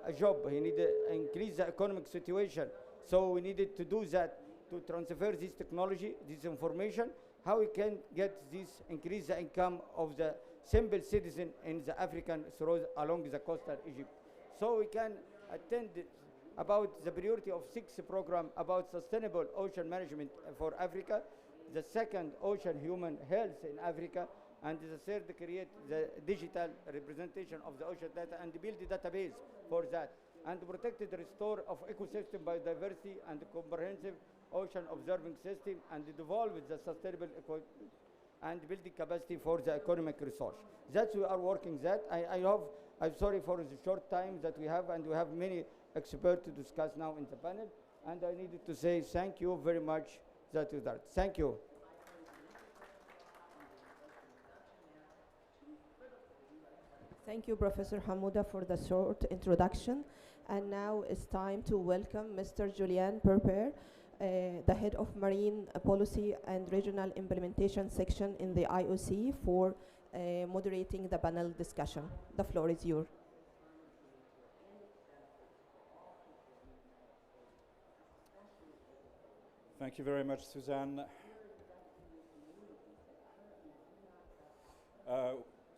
a job. He needed to increase the economic situation. So we needed to do that, to transfer this technology, this information, how we can get this, increase the income of the simple citizen in the African through along the coastal Egypt. So we can attend about the priority of 6 program about sustainable ocean management for Africa, the second ocean human health in Africa, and the third create the digital representation of the ocean data and build a database for that, and protect the restore of ecosystem biodiversity and comprehensive ocean observing system, and develop the sustainable and building capacity for the economic resource. That we are working that. I'm sorry for the short time that we have, and we have many experts to discuss now in the panel, and I needed to say thank you very much that you that. Thank you. Thank you, Professor Hamouda, for the short introduction. And now it's time to welcome Mr. Julian Perper, the head of Marine Policy and Regional Implementation Section in the IOC, for moderating the panel discussion. The floor is yours. Thank you very much, Suzanne.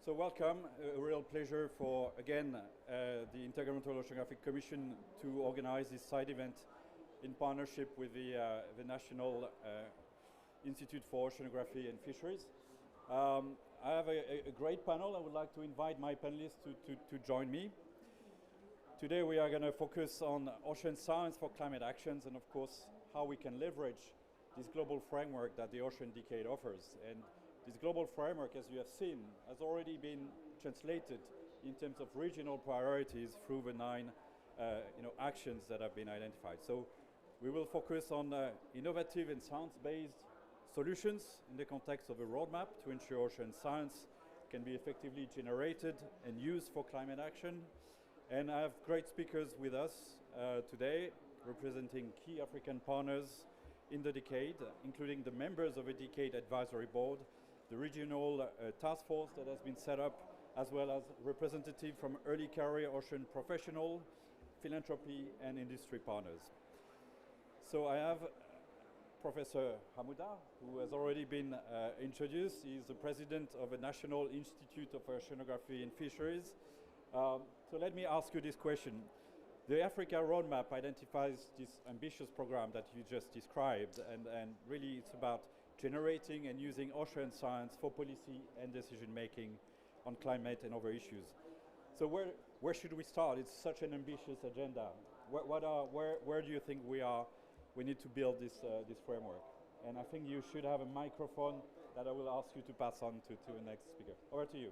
So welcome, a real pleasure for, again, the Intergovernmental Oceanographic Commission to organize this side event in partnership with the National Institute for Oceanography and Fisheries. I have a great panel. I would like to invite my panelists to join me. Today we are going to focus on ocean science for climate actions, and of course how we can leverage this global framework that the Ocean Decade offers. And this global framework, as you have seen, has already been translated in terms of regional priorities through the 9 actions that have been identified. So we will focus on innovative and science-based solutions in the context of a roadmap to ensure ocean science can be effectively generated and used for climate action. And I have great speakers with us today, representing key African partners in the decade, including the members of a Decade Advisory Board, the regional task force that has been set up, as well as representatives from early career ocean professional, philanthropy, and industry partners. So I have Professor Hamouda, who has already been introduced. He's the president of the National Institute of Oceanography and Fisheries. So let me ask you this question. The Africa Roadmap identifies this ambitious program that you just described, and really it's about generating and using ocean science for policy and decision-making on climate and other issues. So where should we start? It's such an ambitious agenda. Where do you think we need to build this framework? And I think you should have a microphone that I will ask you to pass on to the next speaker. Over to you.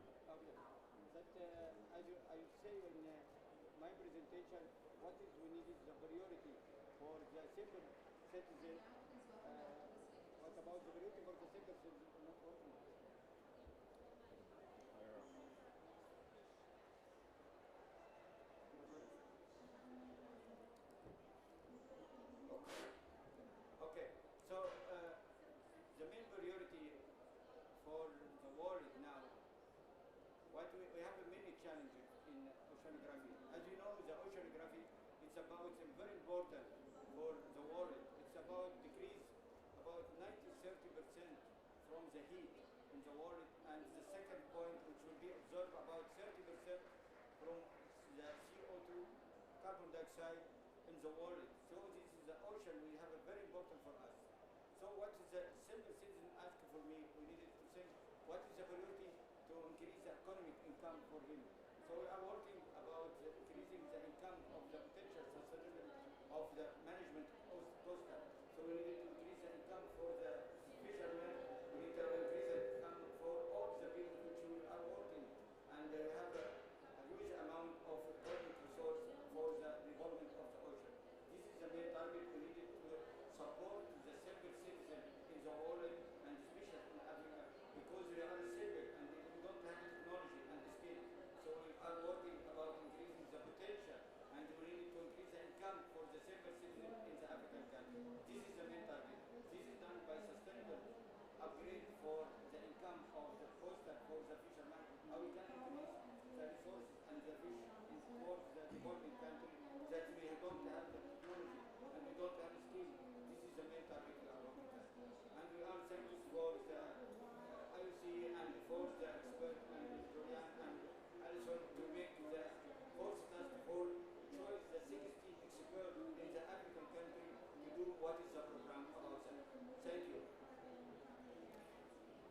In the world. So this is the ocean we have a very important for us. So what is the simple citizen ask for me? We needed to think what is the priority to increase the economic income for him. So we are working about increasing the income of the potential sustainability of the management of coastal. So we need to increase the income for the fishermen. We need to increase the income for all the people which we are working, and they have a huge amount of economic resource for the development of the ocean. This is the main target we needed to support the simple citizen in the world, and especially in Africa, because we are simple and we don't have technology and skill. So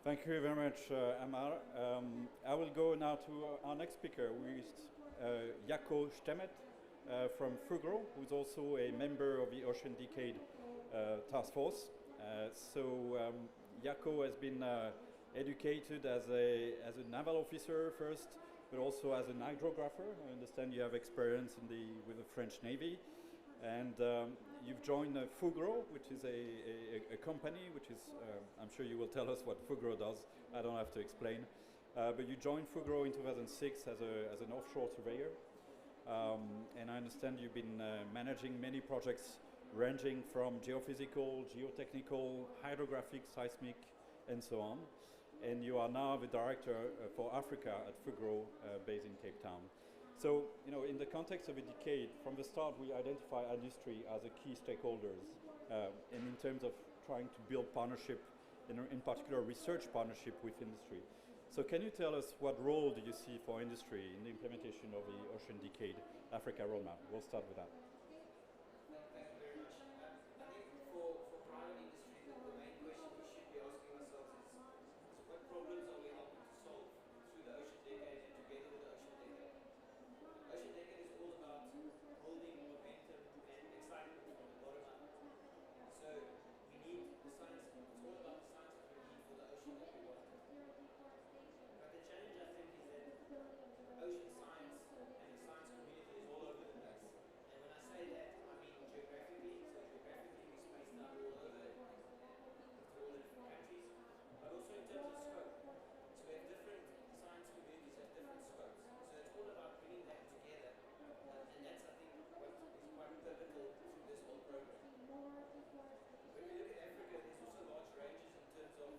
Thank you very much, Amar. I will go now to our next speaker, who is Jaco Stemet from Fugro, who is also a member of the Ocean Decade Task Force. Jaco has been educated as a naval officer first, but also as an hydrographer. I understand you have experience with the French Navy, and you've joined Fugro, which is a company, which is, I'm sure you will tell us what Fugro does. I don't have to explain. But you joined Fugro in 2006 as an offshore surveyor. And I understand you've been managing many projects ranging from geophysical, geotechnical, hydrographic, seismic, and so on. And you are now the director for Africa at Fugro, based in Cape Town. So, in the context of a decade, from the start, we identify industry as a key stakeholders, and in terms of trying to build partnership, in particular research partnership with industry. So can you tell us what role do you see for industry in the implementation of the Ocean Decade Africa Roadmap? We'll start with that. Thank you very much. I think for private industry, the main question we should be asking ourselves is what problems are we helping to solve through the Ocean Decade and together with the Ocean Decade? Ocean Decade is all about building momentum and excitement from the bottom up. So we need the science, it's all about the scientific need for the ocean that we want. But the challenge, I think, is that ocean science and the science community is all over the place. And when I say that, I mean geographically. So geographically, we're spaced out all over through all the different countries, but also in terms of scope. So we have different science communities have different scopes. So it's all about bringing that together, and that's, I think, what is quite pivotal through this whole program. When we look at Africa, there's also large ranges in terms of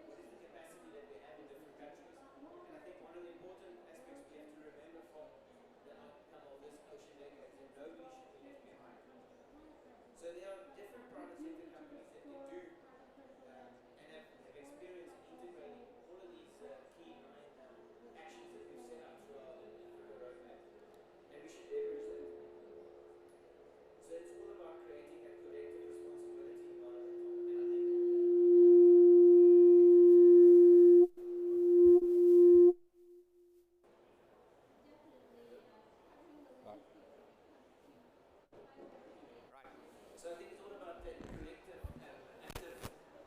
what is the capacity that we have in different countries. And I think one of the important aspects we have to remember from the outcome of this Ocean Decade is that nobody should be left behind. So there are different private sector companies that can do and have experience in integrating all of these key 9 actions that we've set out through our Africa roadmap. And we should leverage that. So it's all about creating that collective responsibility environment. And I think So I think it's all about that collective,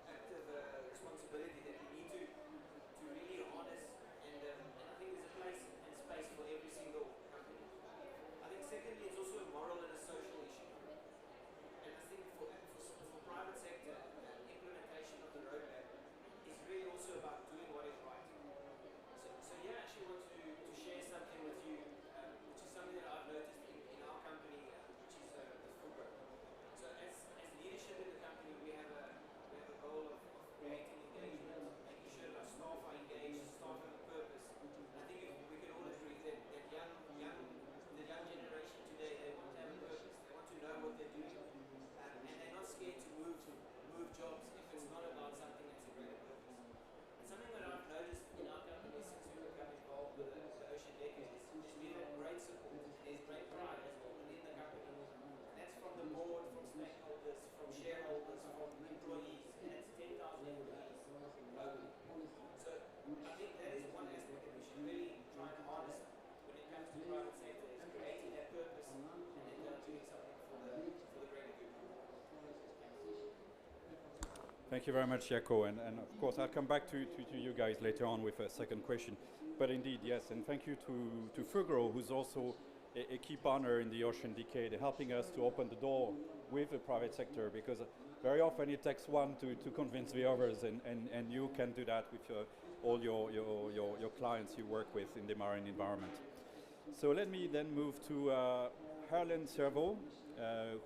active responsibility that we need to really harness, and I think there's a place and space for every single company. I think secondly, it's also a moral and a social issue, and I think for private sector, implementation of the roadmap is really also about doing what is right. So here I actually want to share something with you, which is something that I've noticed in our company, which is Fugro. So as leadership in the company, we have a goal of creating engagement, making sure that our staff are engaged, staff have a purpose. And I think we can all agree that the young generation today, they want to have a purpose. They want to know what they're doing, and they're not scared to move jobs if it's not about something that's a greater purpose. And something that I've noticed in our company since we've become involved with the Ocean Decade is there's been a great support. There's great pride as well within the company. And that's from the board, from stakeholders, from shareholders, from employees, and it's 10,000 employees globally. So I think that is one aspect that we should really try and harness when it comes to the private sector, is creating that purpose and then doing something for the greater good. Thank you very much, Jaco. And of course, I'll come back to you guys later on with a second question. But indeed, yes, and thank you to Fugro, who's also a key partner in the Ocean Decade, helping us to open the door with the private sector, because very often it takes one to convince the others, and you can do that with all your clients you work with in the marine environment. So let me then move to Harlan Servo,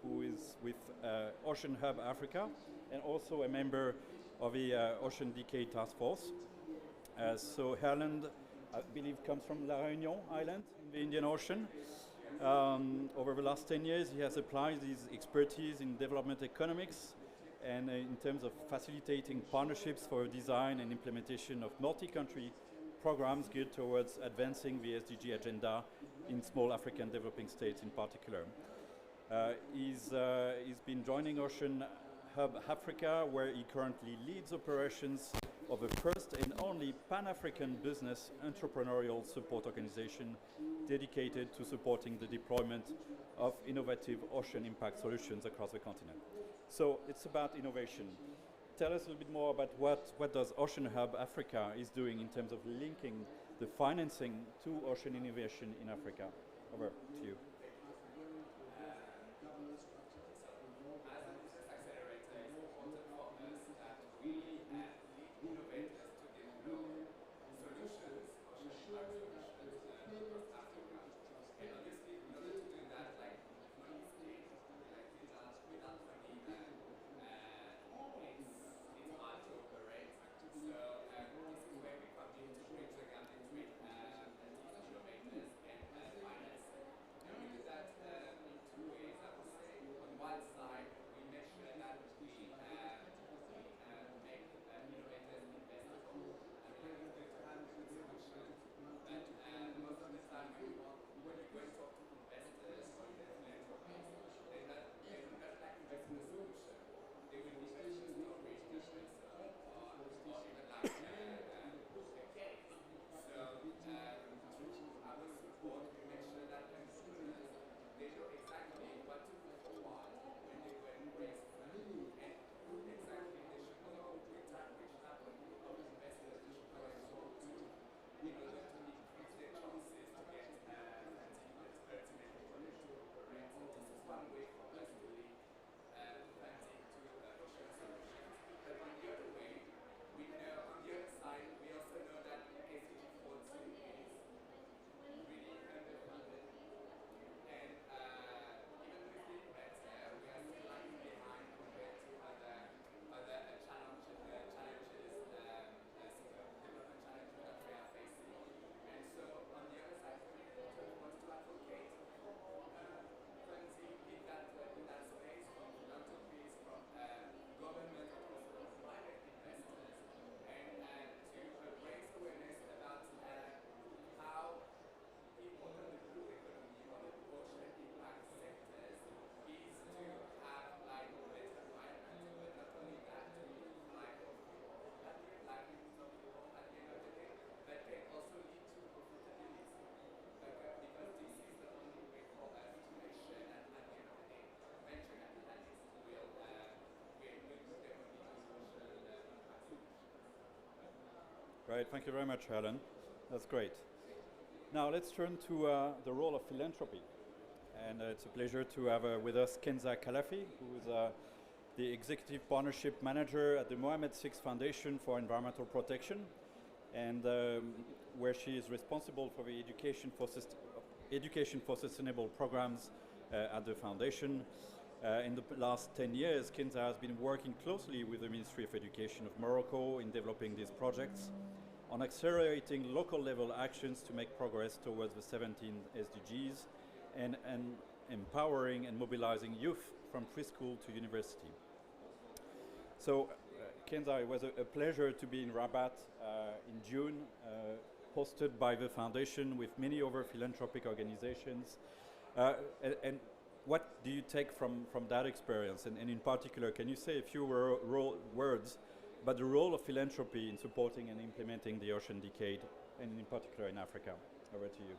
who is with Ocean Hub Africa, and also a member of the Ocean Decade Task Force. So Harlan, I believe, comes from La Réunion Island in the Indian Ocean. Over the last 10 years, he has applied his expertise in development economics and in terms of facilitating partnerships for design and implementation of multi-country programs geared towards advancing the SDG agenda in small African developing states in particular. He's been joining Ocean Hub Africa, where he currently leads operations of the first and only Pan-African business entrepreneurial support organization dedicated to supporting the deployment of innovative ocean impact solutions across the continent. So it's about innovation. Tell us a little bit more about what does Ocean Hub Africa is doing in terms of linking the financing to ocean innovation in Africa. Over to you. Great, thank you very much, Helen. That's great. Now let's turn to the role of philanthropy. And it's a pleasure to have with us Kenza Kalafi, who is the Executive Partnership Manager at the Mohammed VI Foundation for Environmental Protection, and where she is responsible for the education for sustainable programs at the foundation. In the last 10 years, Kenza has been working closely with the Ministry of Education of Morocco in developing these projects on accelerating local level actions to make progress towards the 17 SDGs and empowering and mobilizing youth from preschool to university. So, Kenza, it was a pleasure to be in Rabat in June, hosted by the foundation with many other philanthropic organizations. And what do you take from that experience? And in particular, can you say a few words about the role of philanthropy in supporting and implementing the Ocean Decade, and in particular in Africa? Over to you.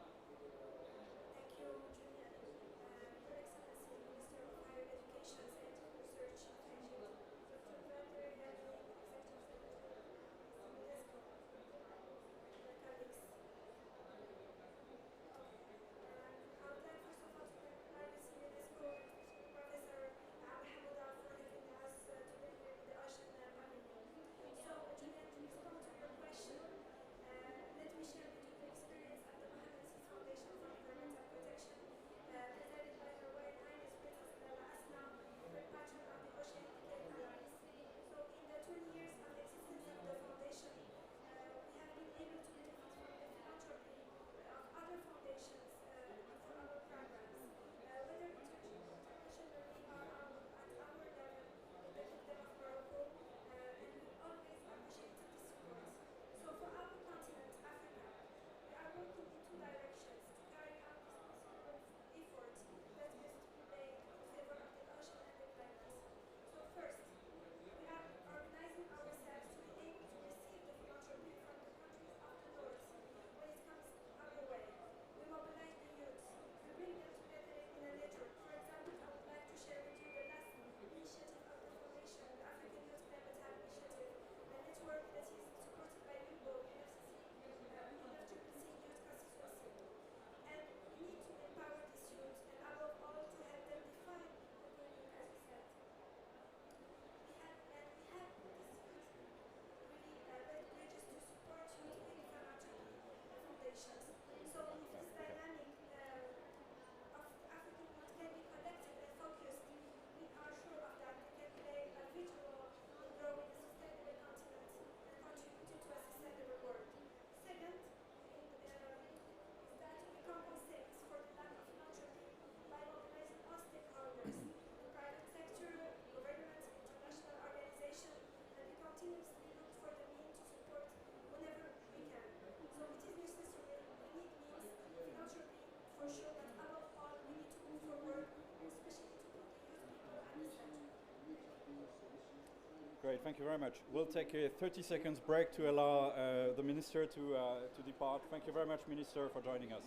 Great, thank you very much. We'll take a 30 seconds break to allow the Minister to depart. Thank you very much, Minister, for joining us.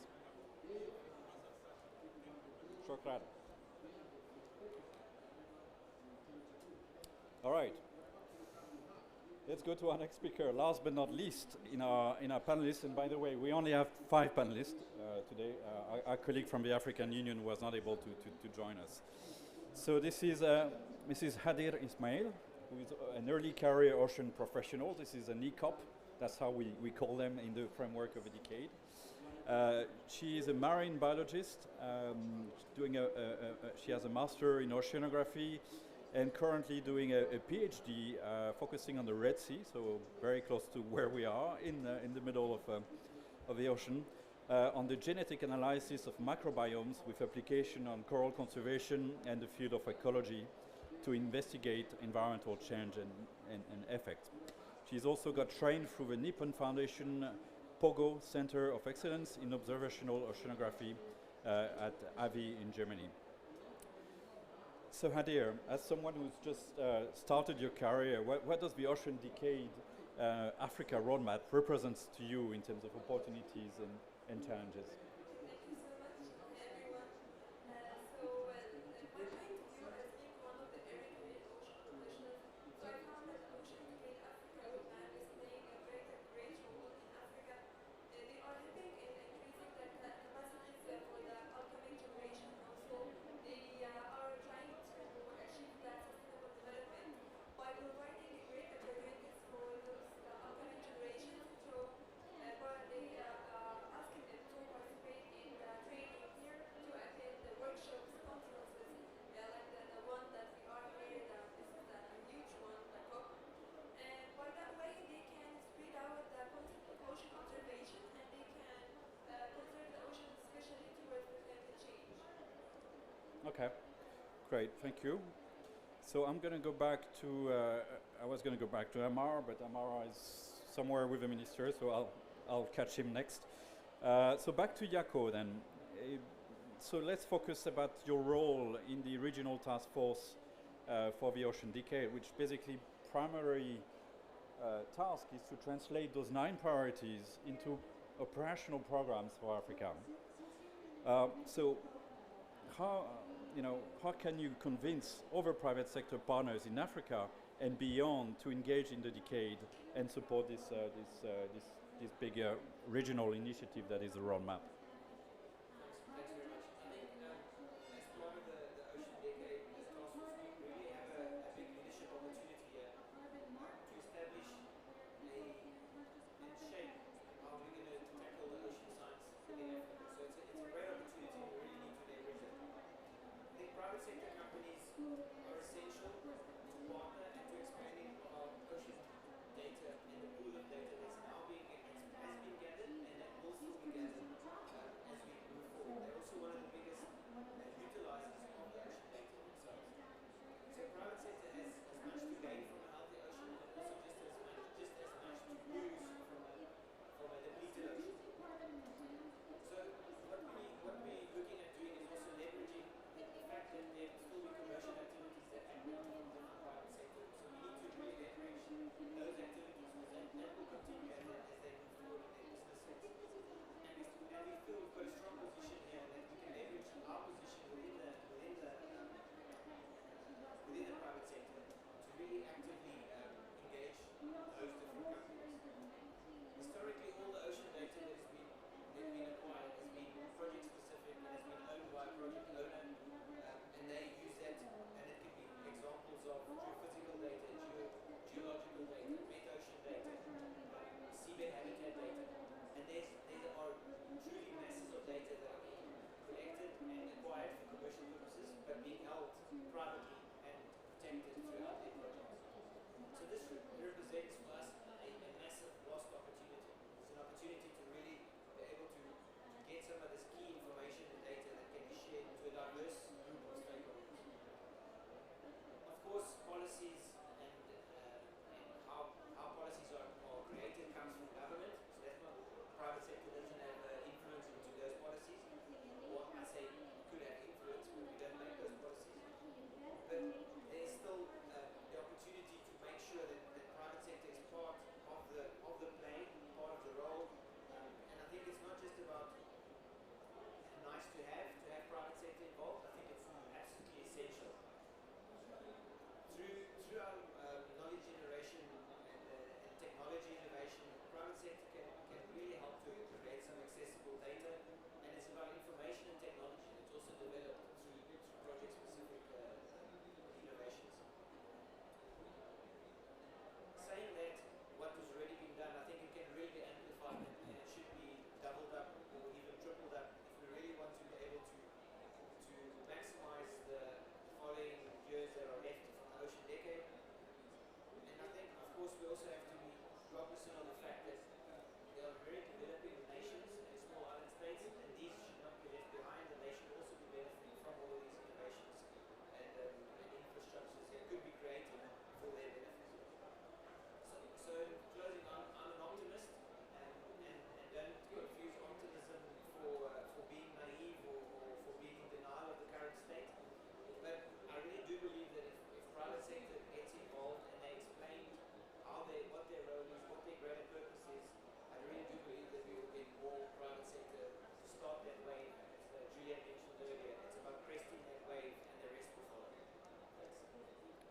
Shukran. All right. Let's go to our next speaker. Last but not least in our panelists, and by the way, we only have 5 panelists today. Our colleague from the African Union was not able to join us. So this is Mrs. Hadir Ismail, who is an early career ocean professional. This is an ECOP. That's how we call them in the framework of a decade. She is a marine biologist. She has a master in oceanography, and currently doing a PhD focusing on the Red Sea, so very close to where we are in the middle of the ocean, on the genetic analysis of microbiomes with application on coral conservation and the field of ecology to investigate environmental change and effect. She's also got trained through the Nippon Foundation POGO Center of Excellence in Observational Oceanography at AVI in Germany. So Hadir, as someone who's just started your career, what does the Ocean Decade Africa roadmap represent to you in terms of opportunities and challenges? Thank you so much, everyone. My point of view as being one of the early career ocean professionals, so I found that the Ocean Decade Africa roadmap is playing a very great role in Africa. They are helping in increasing the capacities for the upcoming generation, and also they are trying to achieve that sustainable development by providing great opportunities for those upcoming generations through they asking them to participate in trainings, to attend the workshops, conferences, like the one that we are here. This is a huge one, the COP. And by that way, they can spread out the concept of ocean observation, and they can conserve the ocean, especially towards the climate change. Okay, great, thank you. So I'm going to go back to, I was going to go back to Amar, but Amar is somewhere with the minister, so I'll catch him next. So back to Jaco then. So let's focus about your role in the regional task force for the Ocean Decade, which basically primary task is to translate those 9 priorities into operational programs for Africa. So how can you convince other private sector partners in Africa and beyond to engage in the decade and support this big regional initiative that is the roadmap? Thanks very much. I think as part of the Ocean Decade task force, we really have a big leadership opportunity here to establish and shape how we're going to tackle the ocean science within Africa. So it's a great opportunity. We really need to leverage it. I think private sector companies are essential to partner and to expanding our ocean data and the pool of data that's now has been gathered and that will still be gathered as we move forward. They're also one of the biggest utilizers of the ocean data themselves. So private sector has as much to gain from a healthy ocean, but also just as much to lose from a depleted ocean. So what we're looking at doing is also leveraging the fact that there will still be commercial activities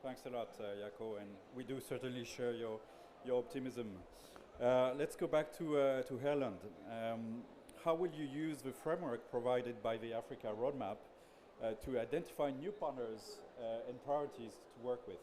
Thanks a lot, Jaco, and we do certainly share your optimism. Let's go back to Herland. How will you use the framework provided by the Africa Roadmap to identify new partners and priorities to work with?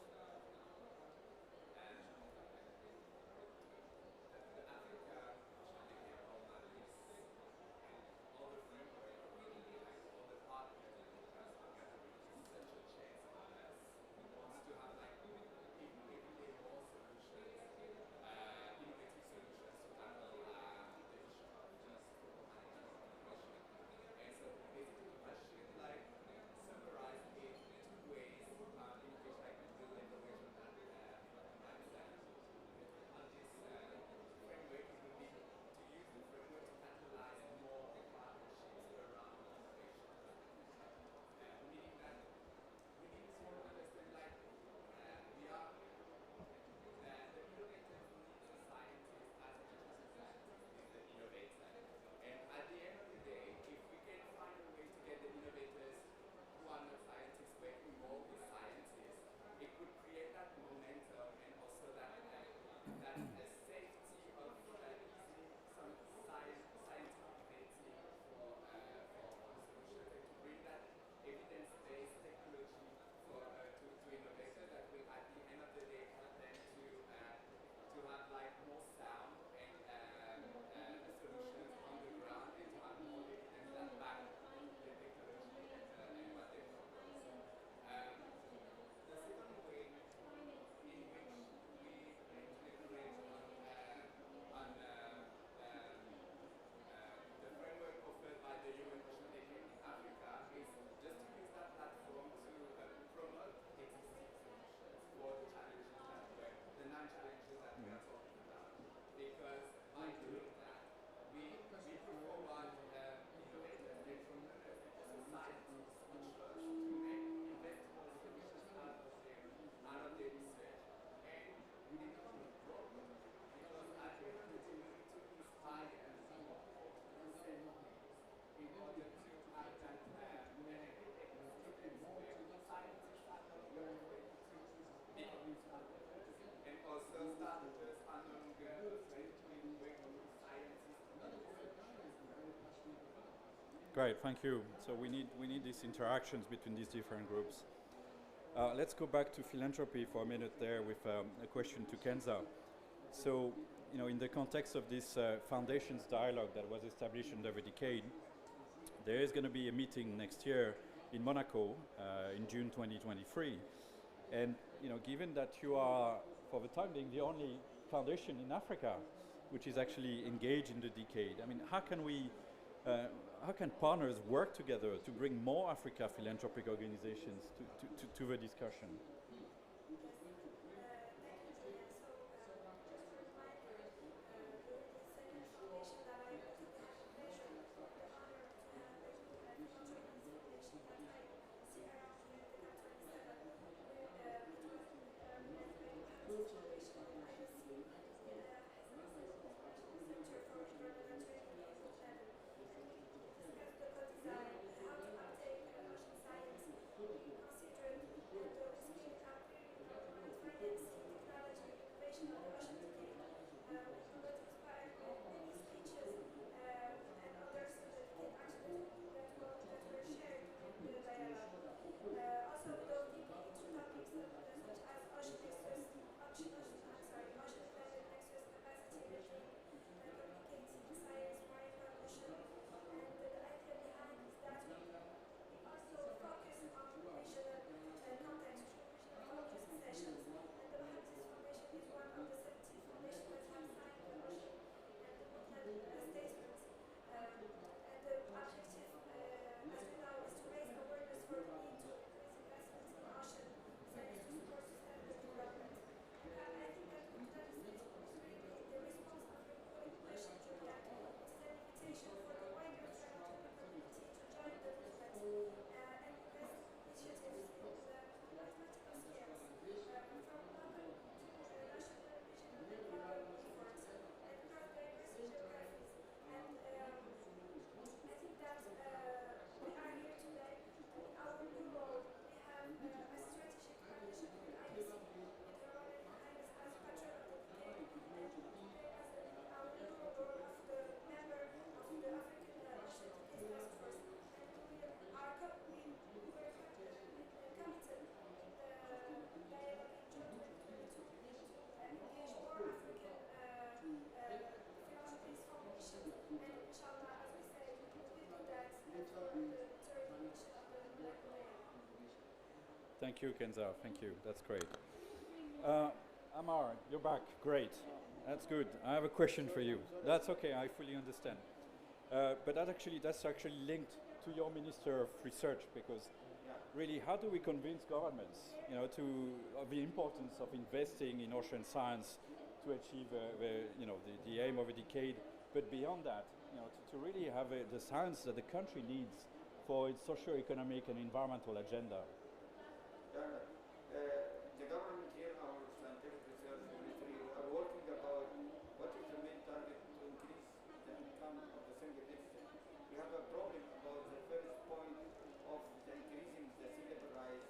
Great, thank you. So we need these interactions between these different groups. Let's go back to philanthropy for a minute there with a question to Kenza. So, in the context of this foundations dialogue that was established in the decade, there is going to be a meeting next year in Monaco in June 2023. And, given that you are, for the time being, the only foundation in Africa which is actually engaged in the decade, I mean, how can partners work together to bring more Africa philanthropic organizations to the discussion? Thank you, Kenza. Thank you. That's great. Amar, you're back. Great. That's good. I have a question for you. That's okay. I fully understand. But that's actually linked to your Minister of Research, because really, how do we convince governments, of the importance of investing in ocean science to achieve the aim of a decade? But beyond that, to really have the science that the country needs for its socio-economic and environmental agenda. The government here, our scientific research ministry, are working about what is the main target to increase the income of the single citizen. We have a problem about the first point of the increasing the sea level rise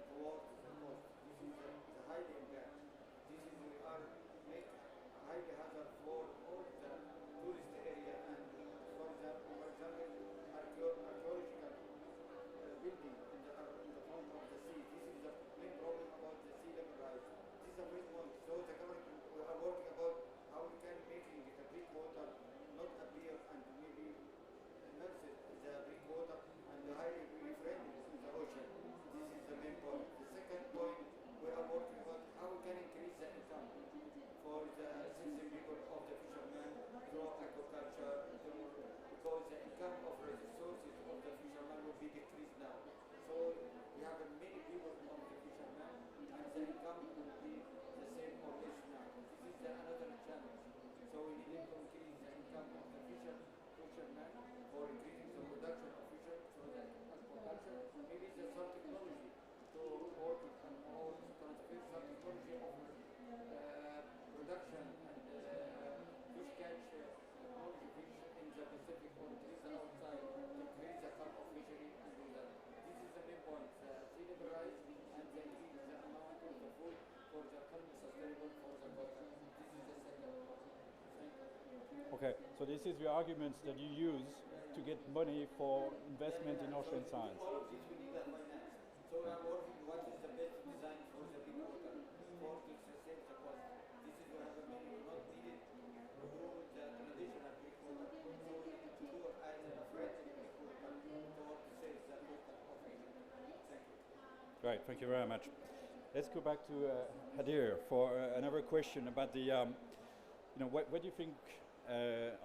towards the coast. This is the highly impact. This is we are make a highly hazard for all the tourist area and for example, archaeological building in the front of the sea. This is the main problem about the sea level rise. This is the main one. So the government we are working about how we can making the brick water not appear and maybe immerse the brick water and the highly friendly in the ocean. This is the main point. The second point we are working about how we can increase the income for the citizen people of the fishermen through aquaculture, because the income of the resources of the fishermen will be decreased now. So we have many people of the fishermen and the income will be the same or less now. This is another challenge. So we need to increase the income of the fishermen for increasing the production of fish, so that aquaculture, maybe there's some technology to work on all transfer some technology of production and fish catch technology fish in the Pacific or increase the outside, increase the cup of fishery and do that. This is the main point, the sea level rise and the increase the amount of the food for the economy sustainable for the water. This is the second point. Thank you. Okay, so this is the arguments that you use to get money for investment in ocean science. All of this we need a finance. So we are working what is the best design for the big water for to save the cost. This is we have a many not needed to do the traditional big water. So we need to do as a friendly big water for to save the water of Asia. Thank you. Right, thank you very much. Let's go back to Hadir for another question about the, what do you think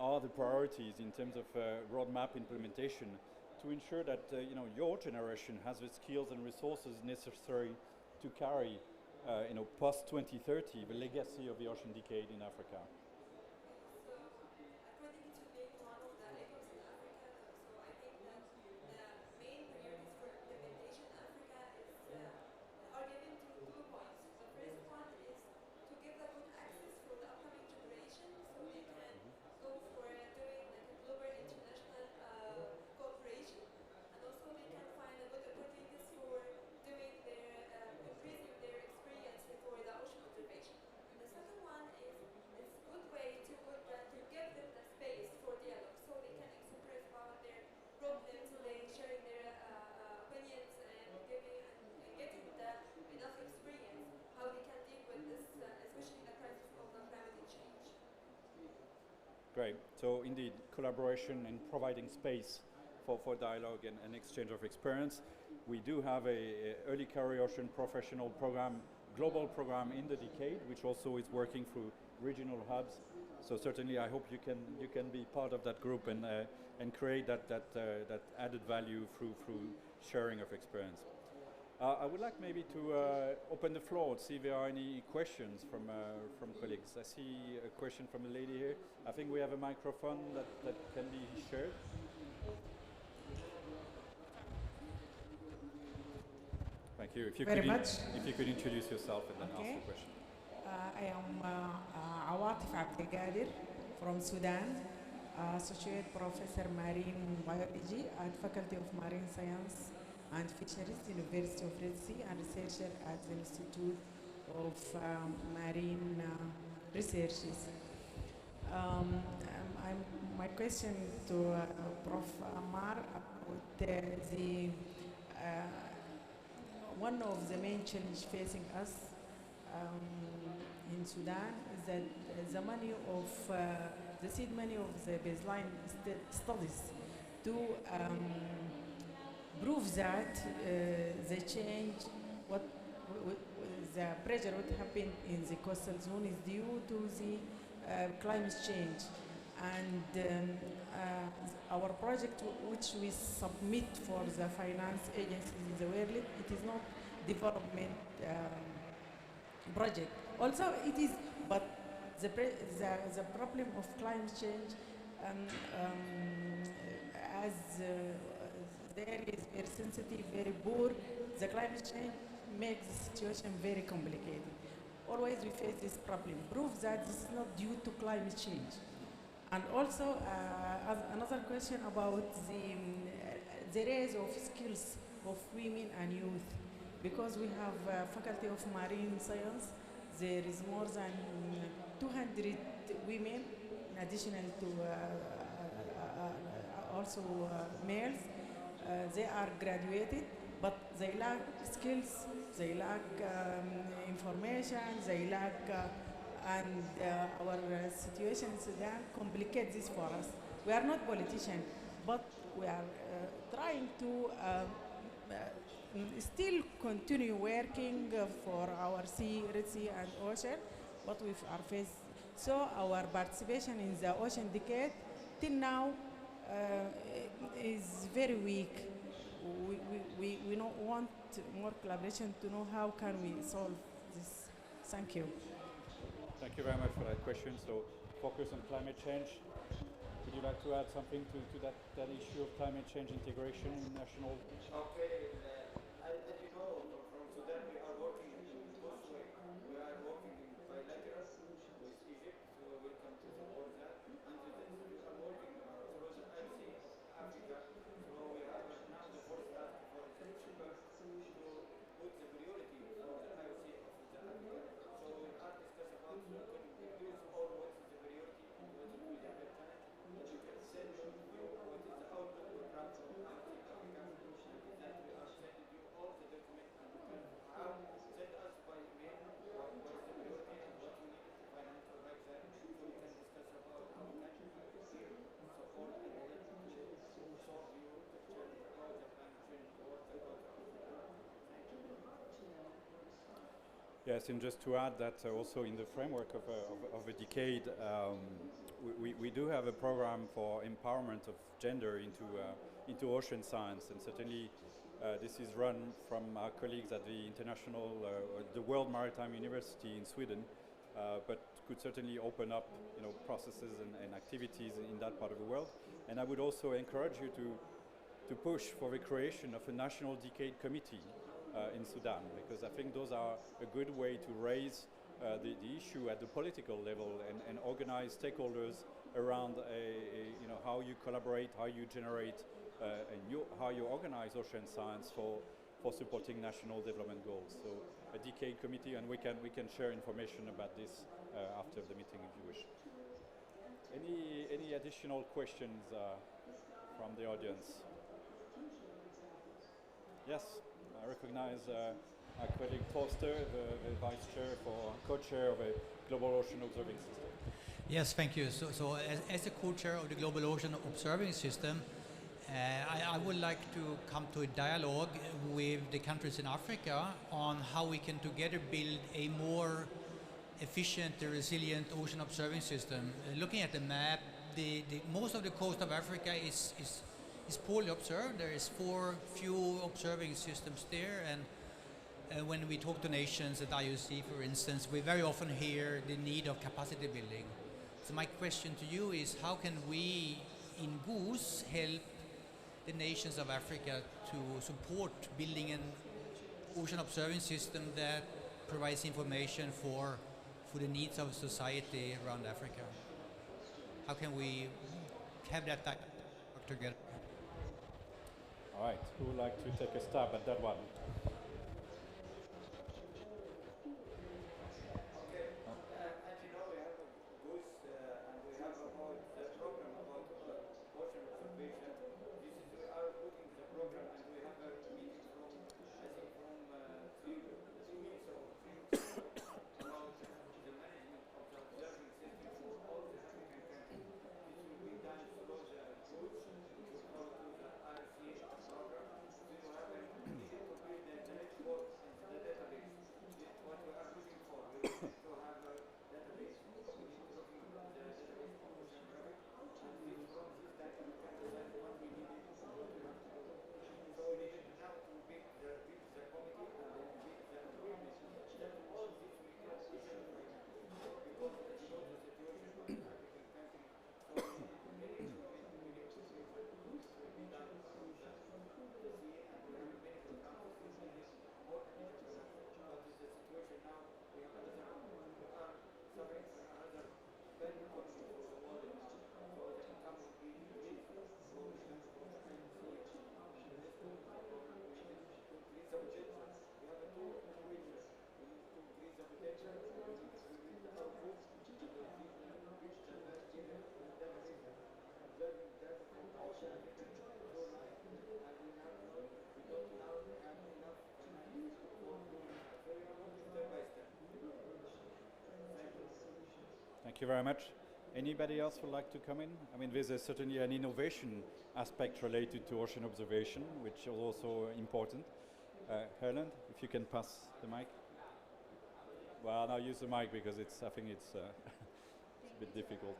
are the priorities in terms of roadmap implementation to ensure that your generation has the skills and resources necessary to carry post 2030 the legacy of the ocean decade in Africa? So, according to being one of the echoes in Africa, so I think that the main priorities for implementation in Africa are given to 2 points. The first one is to give the good access for the upcoming generation, so they can go for doing like a global international cooperation, and also they can find a good opportunities for doing their increasing their experience for the ocean observation. And the second one is it's a good way to give them the space for dialogue, so they can express about their problems, they sharing their opinions and giving and getting the enough experience how they can deal with this, especially the crisis of the climate change. Great. So indeed, collaboration and providing space for dialogue and exchange of experience. We do have a early career ocean professional program, global program in the decade, which also is working through regional hubs. So certainly, I hope you can be part of that group and create that added value through sharing of experience. I would like maybe to open the floor, see if there are any questions from colleagues. I see a question from a lady here. I think we have a microphone that can be shared. Thank you. If you could introduce yourself and then ask the question. I am Awatif Abdelgadir from Sudan, Associate Professor Marine Biology at Faculty of Marine Science and Fisheries, University of Red Sea, and researcher at the Institute of Marine Researches. My question to Prof. Ammar about the one of the main challenges facing us in Sudan is that the money of the seed money of the baseline studies to prove that the change what the pressure what happened in the coastal zone is due to the climate change. And our project, which we submit for the finance agencies in the world, it is not development project. Also, it is, but the problem of climate change, um, um, as there is very sensitive, very poor, the climate change makes the situation very complicated. Always we face this problem. Prove that this is not due to climate change. And also, as another question about the raise of skills of women and youth, because we have faculty of marine science, there is more than 200 women, in addition to also males. They are graduated, but they lack skills, they lack information, they lack, and our situation in Sudan complicates this for us. We are not politicians, but we are trying to still continue working for our sea, Red Sea and ocean, but with our face. So our participation in the ocean decade till now is very weak. We don't want more collaboration to know how can we solve this. Thank you. Thank you very much for that question. So, focus on climate change. Would you like to add something to that issue of climate change integration in national? Okay, as you know, from Sudan, we are working in both ways. We are working in bilateral with Egypt, so we welcome to support that. And this we are working through the IC of Africa. So we have now the first task for the experts to put the priority for the IC of the Africa. So we are discussing about can we reduce all what is the priority and what is the challenge. But you can send your view what is the outlook program from IC Africa, and that we are sending you all the documents and you can how send us by email what is the priority and what you need to financial like that, so we can discuss about how we can here support and help to solve you the challenge about the climate change or the water. Thank you. Yes, and just to add that also in the framework of a decade, we do have a program for empowerment of gender into ocean science, and certainly this is run from our colleagues at the the World Maritime University in Sweden, but could certainly open up processes and activities in that part of the world. And I would also encourage you to push for the creation of a national decade committee in Sudan, because I think those are a good way to raise the issue at the political level and organize stakeholders around how you collaborate, how you generate, and how you organize ocean science for supporting national development goals. So a decade committee, and we can share information about this after the meeting if you wish. Any additional questions from the audience? Yes. I recognize our colleague Foster, the vice chair co-chair of a Global Ocean Observing System. Yes, thank you. So as the co-chair of the Global Ocean Observing System, I would like to come to a dialogue with the countries in Africa on how we can together build a more efficient, resilient ocean observing system. Looking at the map, most of the coast of Africa is poorly observed. There is few observing systems there, and when we talk to nations at IOC, for instance, we very often hear the need of capacity building. So my question to you is, how can we in GOOS help the nations of Africa to support building an ocean observing system that provides information for the needs of society around Africa? How can we have that work together? All right, who would like to take a stab at that one? Okay, as you know, we have a booth and we have about the program about ocean observation. We are putting the program and we have a meeting from, I think from 2 weeks or 3 weeks ago about the management of the observing system for all the African countries. This will be done through the booth, which will go to the RCA program. So you have a needed to build a Thank you very much. Anybody else would like to come in? I mean, there's certainly an innovation aspect related to ocean observation, which is also important. Herland, if you can pass the mic. Well, now use the mic because I think it's, it's a bit difficult.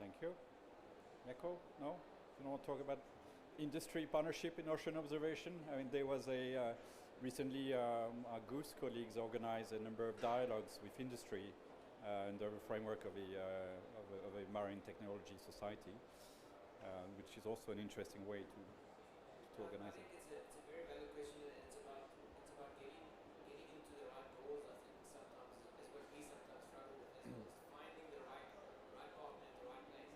Thank you. Neko, no? You don't want to talk about industry partnership in ocean observation? I mean, there was recently our Goose colleagues organized a number of dialogues with industry under the framework of a marine technology society, which is also an interesting way to organize it. I think it's a very valid question, and it's about getting into the right doors. I think sometimes is what we sometimes struggle with as well, is finding the right partner at the right place.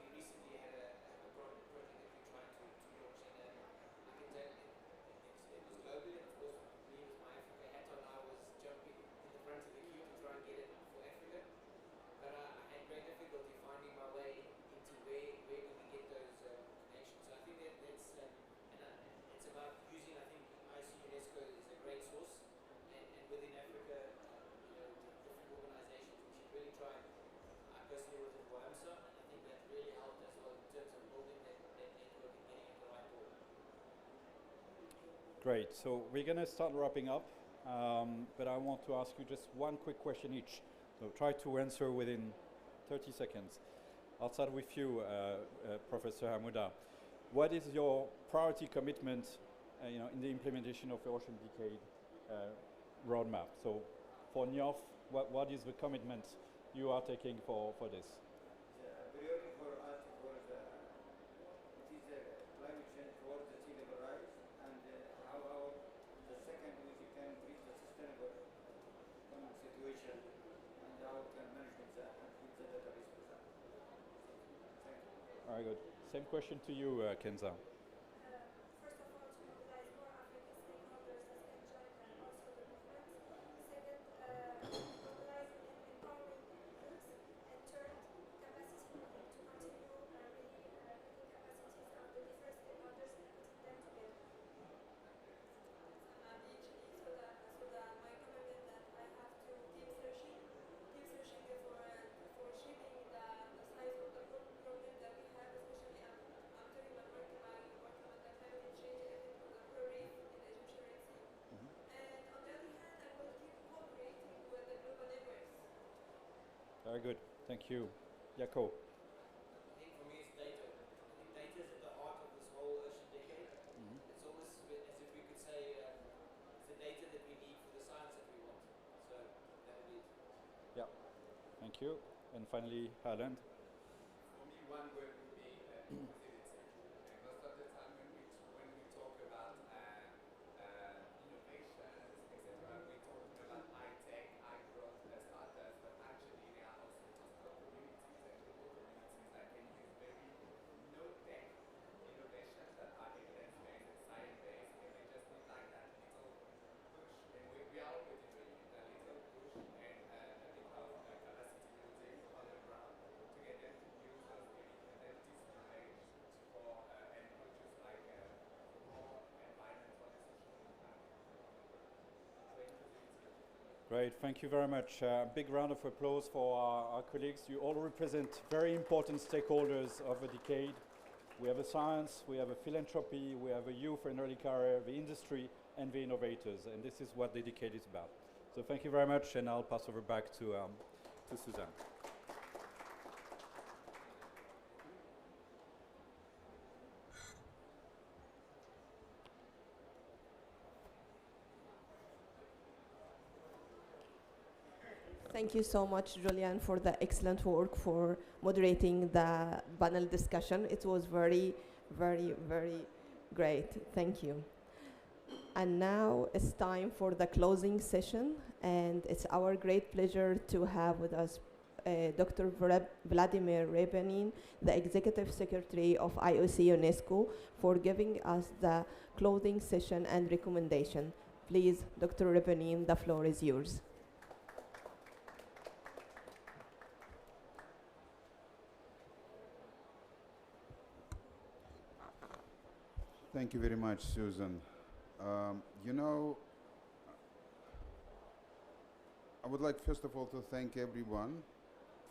We recently had a project that we tried to launch, and I can tell it was globally, and of course me with my Africa hat on, I was jumping in the front of the queue to try and get it for Africa. But I had great difficulty finding my way into where do we get those connections. So I think that's it's about using. I think IC UNESCO is a great source, and within Africa, different organizations we should really try. I personally was in WAMSA, and I think that really helped as well in terms of building that network and getting at the right door. Great. So we're going to start wrapping up, but I want to ask you just one quick question each. So try to answer within 30 seconds. I'll start with you, Professor Hamouda. What is your priority commitment, in the implementation of the Ocean Decade roadmap? So for NIOF, what is the commitment you are taking for this? Priority for us it is climate change towards the sea level rise, and how the second we can reach the sustainable economic situation, and how can management that and keep the database for that. Thank you. Very good. Same question to you, Kenza. First of all, to mobilize more African stakeholders that can join also the movement. Second, mobilizing and empowering youth. And third, capacity building to continue really building capacities of the different stakeholders and putting them together. My commitment that I have to keep searching for shaping the size of the problem that we have, especially I'm talking about working on the climate change effect on the coral reef in the Egyptian Red Sea. And on the other hand, I will keep cooperating with the global networks. Very good. Thank you. Jaco. I think for me it's data. I think data is at the heart of this whole ocean decade. It's almost as if we could say it's the data that we need for the science that we want. So that would be it. Yeah. Thank you. And finally, Harland. For me, one word would be inclusivity. And most of the time when we talk about innovations, etc., we're talking about high tech, high growth startups, but actually there are also digital communities and global communities that can use very no tech innovations that are evidence-based and science-based, and they just need like that little push. And we are already doing it, a little push and a bit of capacity building on the ground to get them to use those very this knowledge for and produce like more environmental and social impact. So inclusivity. Great. Thank you very much. Big round of applause for our colleagues. You all represent very important stakeholders of the decade. We have a science, we have a philanthropy, we have a youth and early career, the industry, and the innovators. And this is what the decade is about. So thank you very much, and I'll pass over back to Suzanne. Thank you so much, Julian, for the excellent work for moderating the panel discussion. It was very, very, very great. Thank you. And now it's time for the closing session, and it's our great pleasure to have with us Dr. Vladimir Repanin, the Executive Secretary of IOC UNESCO, for giving us the closing session and recommendation. Please, Dr. Repanin, the floor is yours. Thank you very much, Susan. You know, I would like first of all to thank everyone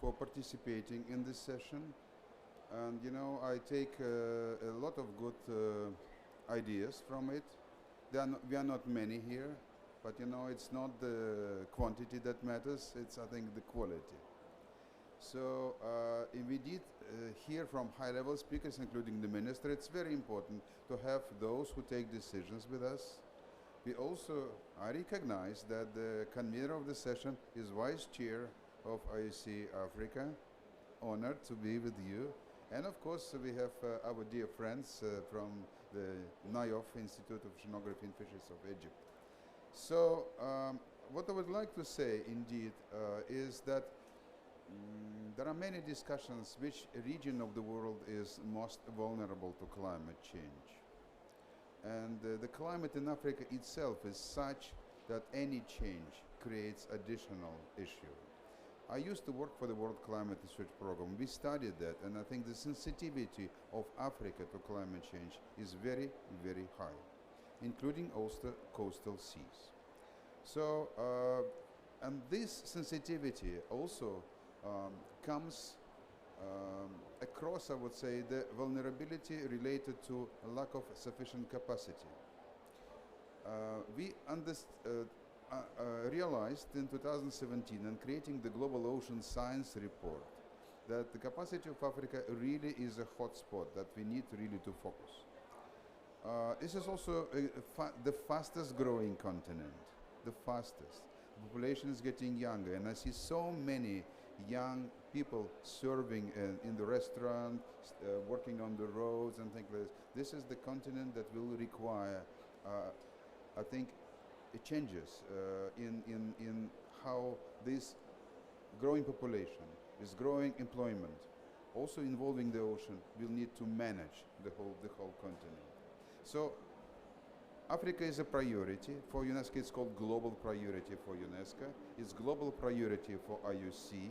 for participating in this session. And you know, I take a lot of good ideas from it. We are not many here, but you know, it's not the quantity that matters, it's I think the quality. So we did hear from high-level speakers, including the minister. It's very important to have those who take decisions with us. I recognize that the convener of the session is Vice Chair of IOC Africa. Honored to be with you. And of course, we have our dear friends from the NIOF Institute of Oceanography and Fisheries of Egypt. So what I would like to say indeed is that there are many discussions which region of the world is most vulnerable to climate change. And the climate in Africa itself is such that any change creates additional issue. I used to work for the World Climate Research Program. We studied that, and I think the sensitivity of Africa to climate change is very, very high, including also coastal seas. So, and this sensitivity also comes across, I would say, the vulnerability related to a lack of sufficient capacity. We realized in 2017 and creating the Global Ocean Science Report that the capacity of Africa really is a hotspot that we need really to focus. This is also the fastest growing continent, the fastest. The population is getting younger, and I see so many young people serving in the restaurant, working on the roads and things like this. This is the continent that will require, I think, changes in how this growing population, this growing employment, also involving the ocean, will need to manage the whole continent. So Africa is a priority for UNESCO. It's called global priority for UNESCO. It's global priority for IOC,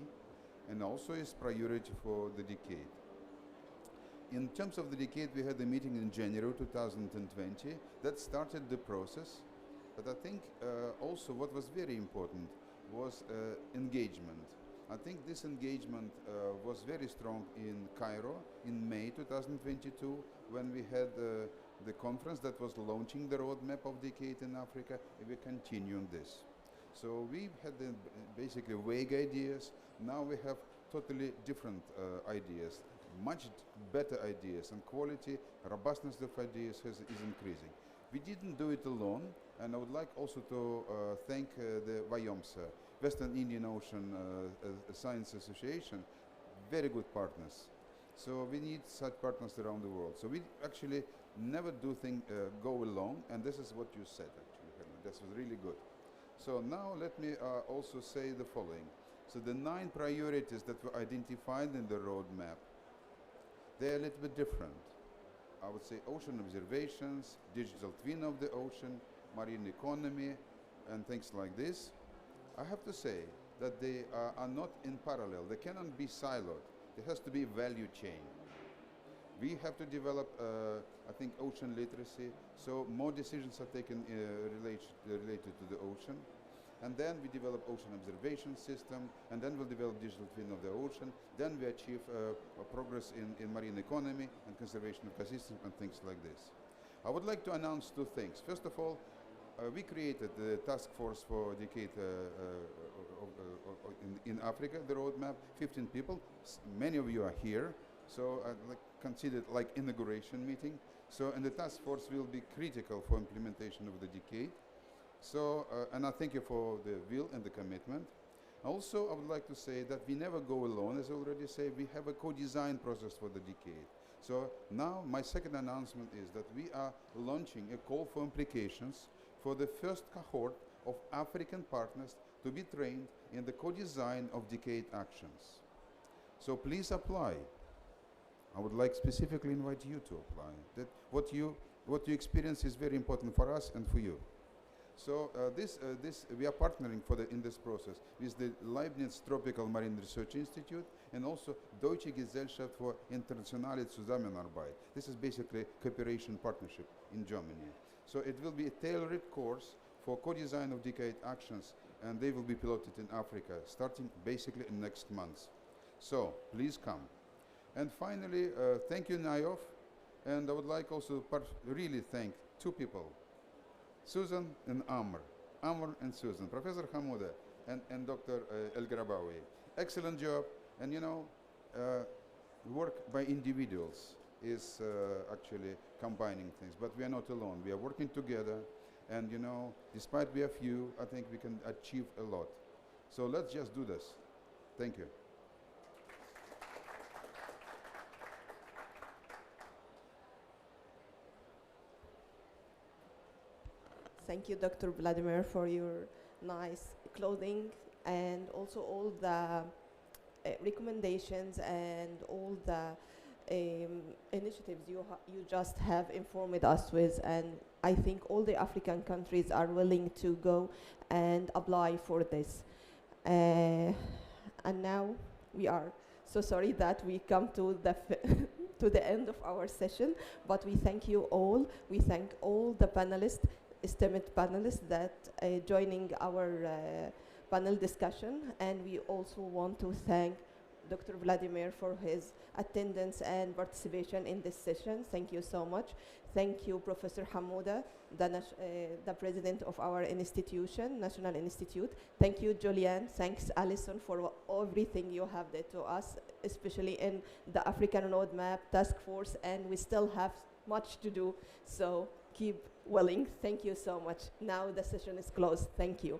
and also is priority for the decade. In terms of the decade, we had a meeting in January 2020 that started the process. But I think also what was very important was engagement. I think this engagement was very strong in Cairo in May 2022 when we had the conference that was launching the roadmap of decade in Africa, and we're continuing this. So we had basically vague ideas. Now we have totally different ideas, much better ideas, and quality, robustness of ideas is increasing. We didn't do it alone, and I would like also to thank the WIOMSA, Western Indian Ocean Science Association, very good partners. So we need such partners around the world. So we actually never do things go along, and this is what you said actually, Herman. This was really good. So now let me also say the following. So the 9 priorities that were identified in the roadmap, they're a little bit different. I would say ocean observations, digital twin of the ocean, marine economy, and things like this. I have to say that they are not in parallel. They cannot be siloed. There has to be value chain. We have to develop, I think, ocean literacy, so more decisions are taken related to the ocean. And then we develop ocean observation system, and then we'll develop digital twin of the ocean. Then we achieve progress in marine economy and conservation of ecosystems and things like this. I would like to announce 2 things. First of all, we created the task force for decade in Africa, the roadmap, 15 people. Many of you are here, so I'd consider it like inauguration meeting. So, and the task force will be critical for implementation of the decade. So, and I thank you for the will and the commitment. Also, I would like to say that we never go alone. As I already said, we have a co-design process for the decade. So now my second announcement is that we are launching a call for applications for the first cohort of African partners to be trained in the co-design of decade actions. So please apply. I would like specifically invite you to apply. That what you experience is very important for us and for you. So we are partnering in this process with the Leibniz Tropical Marine Research Institute and also Deutsche Gesellschaft für internationale Zusammenarbeit. This is basically cooperation partnership in Germany. So it will be a tailored course for co-design of decade actions, and they will be piloted in Africa starting basically in next month. So please come. And finally, thank you, Nayof, and I would like also to really thank two people, Susan and Amr. Amr and Susan, Professor Hamouda and Dr. El Grabawi. Excellent job, and you know, work by individuals is actually combining things, but we are not alone. We are working together, and you know, despite we are few, I think we can achieve a lot. So let's just do this. Thank you. Thank you, Dr. Vladimir, for your nice clothing and also all the recommendations and all the initiatives you just have informed us with. And I think all the African countries are willing to go and apply for this. And now we are so sorry that we come to the to the end of our session, but we thank you all. We thank all the panelists, esteemed panelists that joining our panel discussion, and we also want to thank Dr. Vladimir for his attendance and participation in this session. Thank you so much. Thank you, Professor Hamouda, the president of our institution, National Institute. Thank you, Julian. Thanks, Alison, for everything you have done to us, especially in the African Roadmap Task Force, and we still have much to do, so keep willing. Thank you so much. Now the session is closed. Thank you.